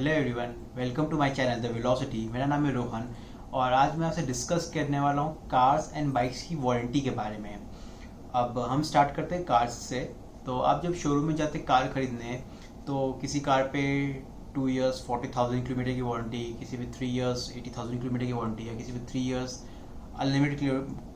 Hello everyone, welcome to my channel the velocity. मेरा नाम है रोहन और आज मैं आपसे डिस्कस करने वाला हूँ कार्स एंड बाइक्स की वारंटी के बारे में। अब हम स्टार्ट करते हैं कार्स से। तो आप जब शोरूम में जाते हैं कार खरीदने, तो किसी कार पे 2 इयर्स 40,000 किलोमीटर की वारंटी, किसी पे 3 इयर्स 80,000 किलोमीटर की वारंटी है, किसी पे 3 इयर्स अनलिमिटेड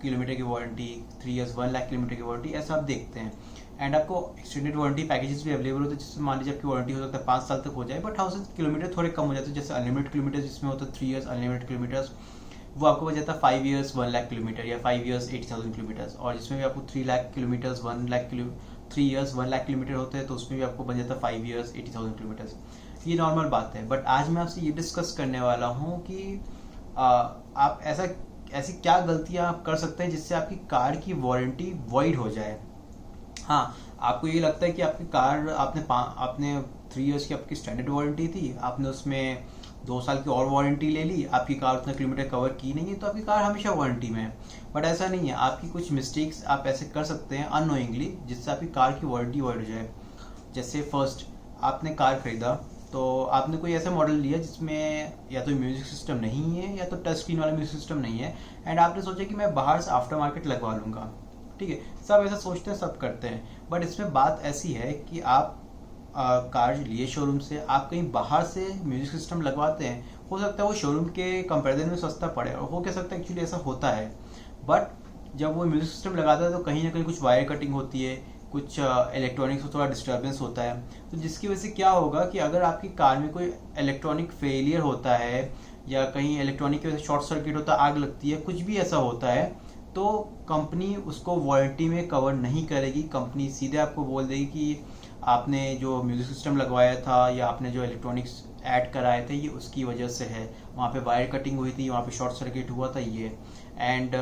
किलोमीटर की वारंटी, 3 इयर्स 1 लाख किलोमीटर की वारंटी, ऐसा आप देखते हैं। एंड आपको एक्सटेंडेड वारंटी पैकेजेस भी अवेलेबल होते हैं, जिसमें मान लीजिए आपकी वारंटी हो सकता है 5 साल तक हो जाए, बट हाउस किलोमीटर थोड़े कम हो जाते हैं। जैसे अनलिमिटेड किलोमीटर जिसमें होता है 3 इयर्स अनलिमिटेड किलोमीटर्स, वो आपको बच जाता है 5 इयर्स 1 लाख किलोमीटर या 5 इयर्स 80,000 किलोमीटर्स। और जिसमें भी आपको 3 lakh kilometres 1 lakh 3 years 1 lakh kilometre होते हैं, तो उसमें भी आपको बन जाता है 5 इयर्स 80,000 किलोमीटर्स। ये नॉर्मल बात है, बट आज मैं आपसे ये डिस्कस करने वाला हूँ कि आप ऐसी क्या गलतियां आप कर सकते हैं जिससे आपकी कार की वारंटी वॉइड हो जाए। हाँ, आपको ये लगता है कि आपकी कार आपने 3 इयर्स की आपकी स्टैंडर्ड वारंटी थी, आपने उसमें 2 साल की और वारंटी ले ली, आपकी कार उतना किलोमीटर कवर की नहीं है, तो आपकी कार हमेशा वारंटी में है। बट ऐसा नहीं है, आपकी कुछ मिस्टेक्स आप ऐसे कर सकते हैं अननोइंगली जिससे आपकी कार की वारंटी वॉइड हो जाए। जैसे फर्स्ट, आपने कार खरीदा तो आपने कोई ऐसा मॉडल लिया जिसमें या तो म्यूजिक सिस्टम नहीं है या तो टच स्क्रीन वाला म्यूजिक सिस्टम नहीं है, एंड आपने सोचा कि मैं बाहर से आफ्टर मार्केट लगवा लूंगा। ठीक है, सब ऐसा सोचते हैं, सब करते हैं, बट इसमें बात ऐसी है कि आप कार लिए शोरूम से, आप कहीं बाहर से म्यूजिक सिस्टम लगवाते हैं, हो सकता है वो शोरूम के कंपेरिजन में सस्ता पड़े, और हो क्या सकता है एक्चुअली ऐसा होता है। बट जब वो म्यूजिक सिस्टम लगाता है तो कहीं ना कहीं कुछ वायर कटिंग होती है, कुछ इलेक्ट्रॉनिक्स में थोड़ा डिस्टर्बेंस होता है, तो जिसकी वजह से क्या होगा कि अगर आपकी कार में कोई इलेक्ट्रॉनिक फेलियर होता है या कहीं इलेक्ट्रॉनिक की वजह से शॉर्ट सर्किट होता है, आग लगती है, कुछ भी ऐसा होता है, तो कंपनी उसको वारंटी में कवर नहीं करेगी। कंपनी सीधे आपको बोल देगी कि आपने जो म्यूजिक सिस्टम लगवाया था या आपने जो इलेक्ट्रॉनिक्स ऐड कराए थे, ये उसकी वजह से है, वहाँ पे वायर कटिंग हुई थी, वहाँ पे शॉर्ट सर्किट हुआ था ये। एंड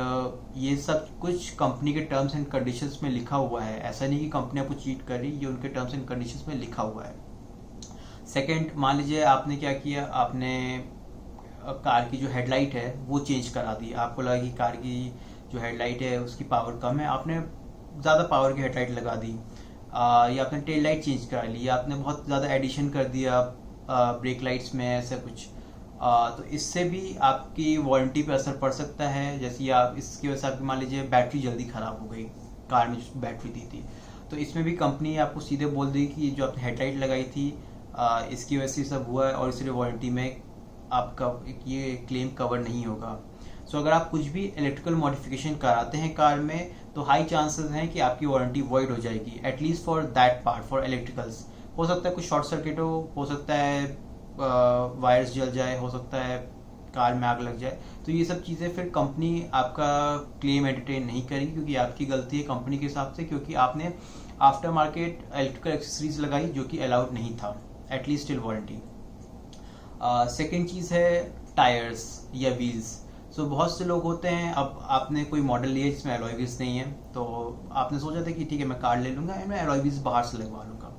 ये सब कुछ कंपनी के टर्म्स एंड कंडीशंस में लिखा हुआ है। ऐसा नहीं कि कंपनी आपको चीट कर रही, ये उनके टर्म्स एंड कंडीशंस में लिखा हुआ है। सेकंड, मान लीजिए आपने क्या किया, आपने कार की जो हेडलाइट है वो चेंज करा दी। आपको लगा कि कार की जो हेडलाइट है उसकी पावर कम है, आपने ज़्यादा पावर की हेडलाइट लगा दी, या आपने टेल लाइट चेंज करा ली, या आपने बहुत ज़्यादा एडिशन कर दिया ब्रेक लाइट्स में, ऐसा कुछ। तो इससे भी आपकी वारंटी पे असर पड़ सकता है। जैसे आप इसकी वजह से आपकी मान लीजिए बैटरी जल्दी ख़राब हो गई, कार में जो बैटरी दी थी, तो इसमें भी कंपनी आपको सीधे बोल देगी कि जो आपने हेडलाइट लगाई थी इसकी वजह से सब हुआ है, और इसलिए वारंटी में आपका ये क्लेम कवर नहीं होगा। सो अगर आप कुछ भी इलेक्ट्रिकल मॉडिफिकेशन कराते हैं कार में, तो हाई चांसेस हैं कि आपकी वारंटी वॉइड हो जाएगी, at least for that part, for electricals. हो सकता है कुछ शॉर्ट सर्किट हो सकता है वायर्स जल जाए, हो सकता है कार में आग लग जाए, तो ये सब चीज़ें फिर कंपनी आपका क्लेम एंटरटेन नहीं करेगी, क्योंकि आपकी गलती है कंपनी के हिसाब से, क्योंकि आपने आफ्टर मार्केट इलेक्ट्रिकल एक्सेसरीज लगाई जो कि अलाउड नहीं था, एटलीस्ट टिल वारंटी। सेकेंड चीज़ है टायर्स या व्हील्स। सो बहुत से लोग होते हैं, अब आपने कोई मॉडल लिया जिसमें एलॉय व्हील्स नहीं है, तो आपने सोचा था कि ठीक है मैं कार ले लूँगा एंड मैं एलॉय व्हील्स बाहर से लगवा लूँगा।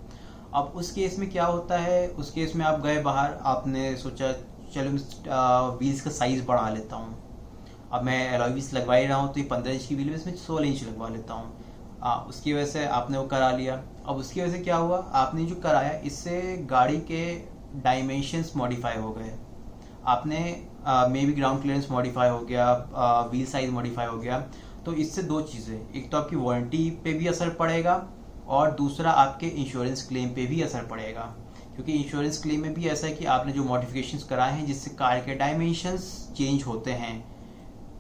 अब उस केस में क्या होता है, उस केस में आप गए बाहर, आपने सोचा चलो व्हील्स का साइज़ बढ़ा लेता हूँ, अब मैं एलॉय व्हील्स लगवा ही रहा हूँ तो ये 15 इंच की व्हील है, इसमें 16 इंच लगवा लेता हूँ। उसकी वजह से आपने वो करा लिया। अब उसकी वजह से क्या हुआ, आपने जो कराया इससे गाड़ी के डायमेंशंस मॉडिफाई हो गए, आपने may be ground clearance modify हो गया, व्हील साइज मॉडिफाई हो गया। तो इससे दो चीज़ें, एक तो आपकी वारंटी पे भी असर पड़ेगा और दूसरा आपके इंश्योरेंस क्लेम पे भी असर पड़ेगा, क्योंकि इंश्योरेंस क्लेम में भी ऐसा है कि आपने जो मॉडिफिकेशंस कराए हैं जिससे कार के डायमेंशंस चेंज होते हैं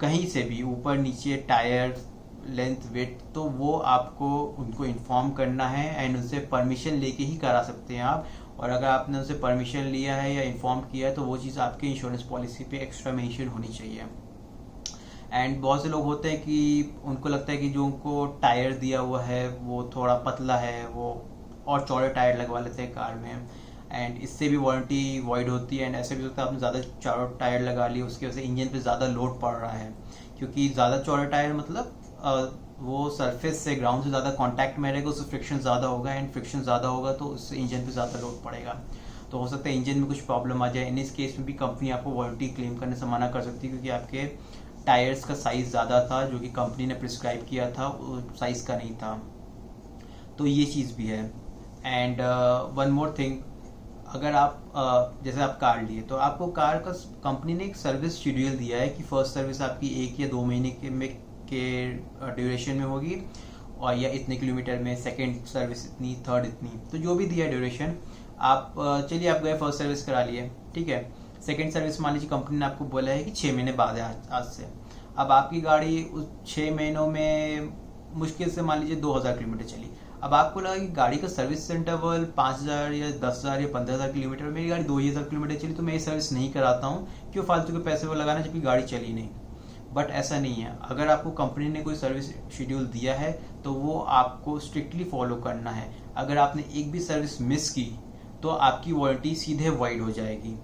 कहीं से भी, ऊपर नीचे टायर लेंथ वेट, तो वो आपको उनको इन्फॉर्म करना है एंड उनसे परमिशन लेके ही करा सकते हैं आप। और अगर आपने उनसे परमिशन लिया है या इन्फॉर्म किया है तो वो चीज़ आपके इंश्योरेंस पॉलिसी पे एक्स्ट्रा मेंशन होनी चाहिए। एंड बहुत से लोग होते हैं कि उनको लगता है कि जो उनको टायर दिया हुआ है वो थोड़ा पतला है, वो और चौड़े टायर लगवा लेते हैं कार में, एंड इससे भी वारंटी वॉइड होती है। एंड ऐसे भी होता है आपने ज़्यादा चौड़े टायर लगा लिए, उसकी वजह से इंजन पे ज़्यादा लोड पड़ रहा है, क्योंकि ज़्यादा चौड़े टायर मतलब वो सरफेस से, ग्राउंड से ज़्यादा कांटेक्ट में रहेगा, उससे फ्रिक्शन ज़्यादा होगा, एंड फ्रिक्शन ज़्यादा होगा तो उससे इंजन पे ज़्यादा लोड पड़ेगा, तो हो सकता है इंजन में कुछ प्रॉब्लम आ जाए। इन इस केस में भी कंपनी आपको वारंटी क्लेम करने से मना कर सकती है, क्योंकि आपके टायर्स का साइज़ ज़्यादा था जो कि कंपनी ने प्रिस्क्राइब किया था, साइज़ का नहीं था। तो ये चीज़ भी है। एंड वन मोर थिंग, अगर आप जैसे आप कार लिए तो आपको कार का कंपनी ने एक सर्विस शेड्यूल दिया है कि फर्स्ट सर्विस आपकी 1 या 2 महीने के ड्यूरेशन में होगी, और या इतने किलोमीटर में, सेकंड सर्विस इतनी, थर्ड इतनी, तो जो भी दिया ड्यूरेशन आप चलिए आप गए फर्स्ट सर्विस करा लिए, ठीक है। सेकंड सर्विस मान लीजिए कंपनी ने आपको बोला है कि 6 महीने बाद है आज से। अब आपकी गाड़ी उस 6 महीनों में मुश्किल से मान लीजिए 2000 किलोमीटर चली। अब आपको लगा कि गाड़ी का सर्विस इंटरवल 5000 या 10,000 या 15,000 किलोमीटर, मेरी गाड़ी 2000 किलोमीटर चली तो मैं ये सर्विस नहीं कराता हूँ, क्यों फालतू के पैसे वो लगाना जबकि गाड़ी चली नहीं। बट ऐसा नहीं है, अगर आपको कंपनी ने कोई सर्विस शेड्यूल दिया है तो वो आपको स्ट्रिक्टली फॉलो करना है। अगर आपने एक भी सर्विस मिस की तो आपकी वारंटी सीधे वाइड हो जाएगी।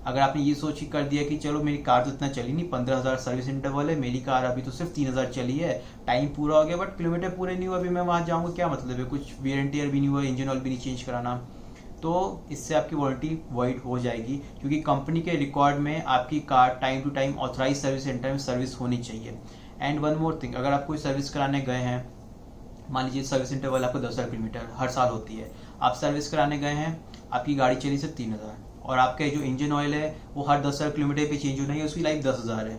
अगर आपने ये सोच कर दिया कि चलो मेरी कार तो इतना चली नहीं, 15,000 सर्विस इंटरवल है, मेरी कार अभी तो सिर्फ 3,000 चली है, टाइम पूरा हो गया बट किलोमीटर पूरे नहीं हुआ, अभी मैं वहाँ जाऊँगा, क्या मतलब है, कुछ वियर एंड टियर भी नहीं हुआ, इंजन ऑयल भी नहीं चेंज कराना, तो इससे आपकी वारंटी वाइड हो जाएगी। क्योंकि कंपनी के रिकॉर्ड में आपकी car time to time authorise service centre में सर्विस होनी चाहिए। एंड वन मोर थिंग, अगर आप कोई सर्विस कराने गए हैं, मान लीजिए सर्विस इंटरवल आपको 10,000 किलोमीटर हर साल होती है, आप सर्विस कराने गए हैं, आपकी गाड़ी चली सिर्फ 3,000 और आपका जो इंजन ऑयल है वो हर 10,000 किलोमीटर पे चेंज होना है, उसकी लाइफ 10,000 है।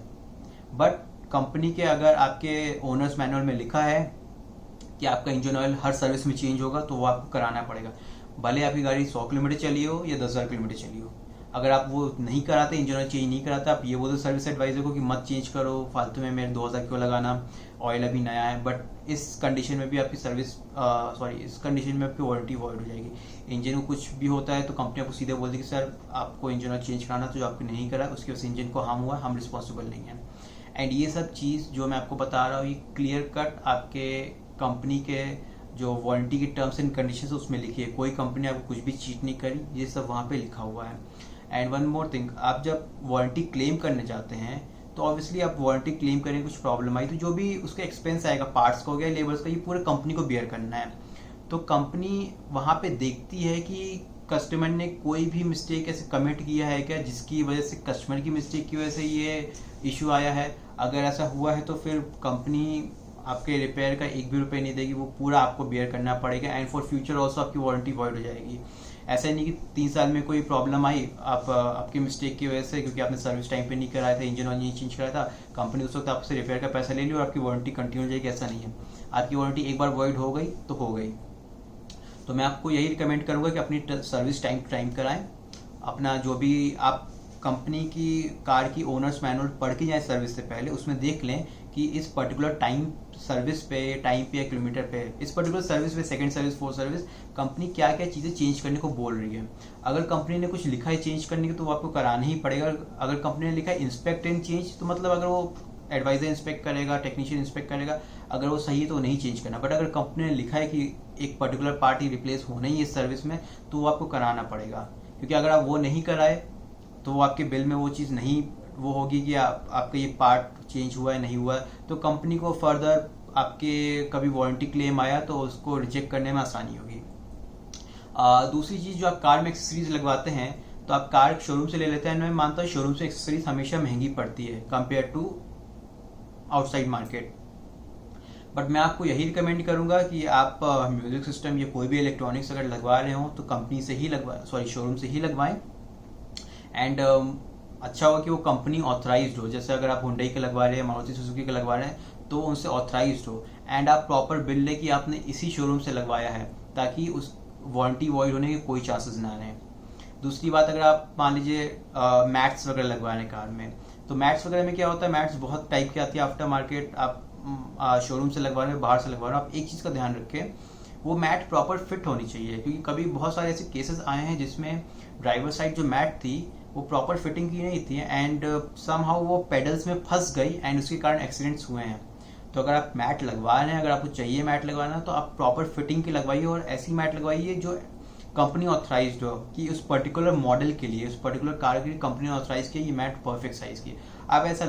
बट कंपनी के अगर आपके ओनर्स मैनुअल में लिखा है कि आपका इंजन ऑयल हर सर्विस में चेंज होगा तो वो आपको कराना पड़ेगा, भले आपकी गाड़ी 100 किलोमीटर चली हो या 10,000 किलोमीटर चली हो। अगर आप वो नहीं कराते, इंजन ऑयल चेंज नहीं कराते, आप ये बोलते सर्विस एडवाइजर को कि मत चेंज करो, फालतू में मेरे 2,000 क्यों लगाना, ऑयल अभी नया है, बट इस कंडीशन में भी आपकी इस कंडीशन में आपकी वारंटी वॉइड हो जाएगी। इंजन को कुछ भी होता है तो कंपनी आपको सीधे बोल देगी सर आपको इंजन ऑयल चेंज कराना, तो जो आपने नहीं करा उसकी वजह से इंजन को हार्म हुआ, हम रिस्पॉन्सिबल नहीं है। एंड ये सब चीज़ जो मैं आपको बता रहा हूँ ये क्लियर कट आपके कंपनी के जो वारंटी के टर्म्स एंड कंडीशंस उसमें लिखी है, कोई कंपनी आपको कुछ भी चीट नहीं करी, ये सब वहाँ पे लिखा हुआ है। एंड वन मोर थिंग, आप जब वारंटी क्लेम करने जाते हैं तो ऑब्वियसली आप वारंटी क्लेम करें, कुछ प्रॉब्लम आई तो जो भी उसका एक्सपेंस आएगा, पार्ट्स का हो गया, लेबर्स का, ये पूरे कंपनी को बियर करना है। तो कंपनी वहाँ पे देखती है कि कस्टमर ने कोई भी मिस्टेक ऐसे कमिट किया है क्या जिसकी वजह से, कस्टमर की मिस्टेक की वजह से ये इशू आया है। अगर ऐसा हुआ है तो फिर कंपनी आपके रिपेयर का 1 भी रुपये नहीं देगी, वो पूरा आपको बियर करना पड़ेगा। एंड फॉर फ्यूचर ऑल्सो आपकी वारंटी वॉइड हो जाएगी। ऐसा नहीं कि 3 साल में कोई प्रॉब्लम आई आपकी मिस्टेक की वजह से, क्योंकि आपने सर्विस टाइम पे नहीं कराया था, इंजन ऑयल नहीं चेंज कराया था, कंपनी उस वक्त आपसे रिपेयर का पैसा ले ली और आपकी वारंटी कंटिन्यू हो जाएगी, ऐसा नहीं है। आपकी वारंटी एक बार वॉइड हो गई तो हो गई। तो मैं आपको यही रिकमेंड करूँगा कि अपनी सर्विस टाइम टू टाइम कराएं। अपना जो भी आप कंपनी की कार की ओनर्स मैनुअल पढ़ के जाए सर्विस से पहले, उसमें देख लें कि इस पर्टिकुलर टाइम सर्विस पे, टाइम पे या किलोमीटर पे, इस पर्टिकुलर सर्विस पे, second service, fourth service, company क्या क्या चीज़ें चेंज करने को बोल रही है। अगर कंपनी ने कुछ लिखा है चेंज करने की तो वो आपको कराना ही पड़ेगा। अगर कंपनी ने लिखा है इंस्पेक्ट एंड चेंज, तो मतलब अगर वो एडवाइजर इंस्पेक्ट करेगा, टेक्नीशियन इंस्पेक्ट करेगा, अगर वो सही है तो नहीं चेंज करना। बट अगर कंपनी ने लिखा है कि एक पर्टिकुलर पार्टी रिप्लेस होना ही है इस सर्विस में, तो वो आपको कराना पड़ेगा। क्योंकि अगर आप वो नहीं कराए तो वो आपके बिल में वो चीज़ नहीं वो होगी कि आपका ये पार्ट चेंज हुआ है नहीं हुआ है, तो कंपनी को फर्दर आपके कभी वारंटी क्लेम आया तो उसको रिजेक्ट करने में आसानी होगी। दूसरी चीज़, जो आप कार में एक्सेसरीज लगवाते हैं तो आप कार शोरूम से ले लेते हैं। मैं मानता हूँ शोरूम से एक्सेसरीज हमेशा महंगी पड़ती है compare to outside market. But मैं आपको यही रिकमेंड करूंगा कि आप म्यूजिक सिस्टम या कोई भी इलेक्ट्रॉनिक्स अगर लगवा रहे हो तो कंपनी से ही शोरूम से ही लगवाएं। एंड अच्छा होगा कि वो कंपनी ऑथराइज्ड हो। जैसे अगर आप हुंडई के लगवा रहे हैं, मारुति सुजुकी के लगवा रहे हैं, तो उनसे ऑथराइज्ड हो। एंड आप प्रॉपर बिल ले कि आपने इसी शोरूम से लगवाया है, ताकि उस वारंटी वॉइड होने के कोई चांसेस ना रहें। दूसरी बात, अगर आप मान लीजिए मैट्स वगैरह लगवा रहे हैं कार में, तो मैट्स वगैरह में क्या होता है, मैट्स बहुत टाइप की आती है आफ्टर मार्केट। आप शोरूम से लगवा रहे हो, बाहर से लगवा रहे हो, आप एक चीज़ का ध्यान रखें, वो मैट प्रॉपर फिट होनी चाहिए। क्योंकि कभी बहुत सारे ऐसे केसेस आए हैं जिसमें ड्राइवर साइड जो मैट थी वो प्रॉपर फिटिंग की नहीं थी एंड समहाउ वो पेडल्स में फंस गई एंड उसके कारण एक्सीडेंट्स हुए हैं। तो अगर आप मैट लगवा रहे हैं, अगर आपको चाहिए मैट लगवाना, तो आप प्रॉपर फिटिंग की लगवाइए और ऐसी मैट लगवाइए जो कंपनी ऑथराइज्ड हो, कि उस पर्टिकुलर मॉडल के लिए, उस पर्टिकुलर कार के लिए कंपनी ऑथराइज की ये मैट परफेक्ट साइज की। आप ऐसा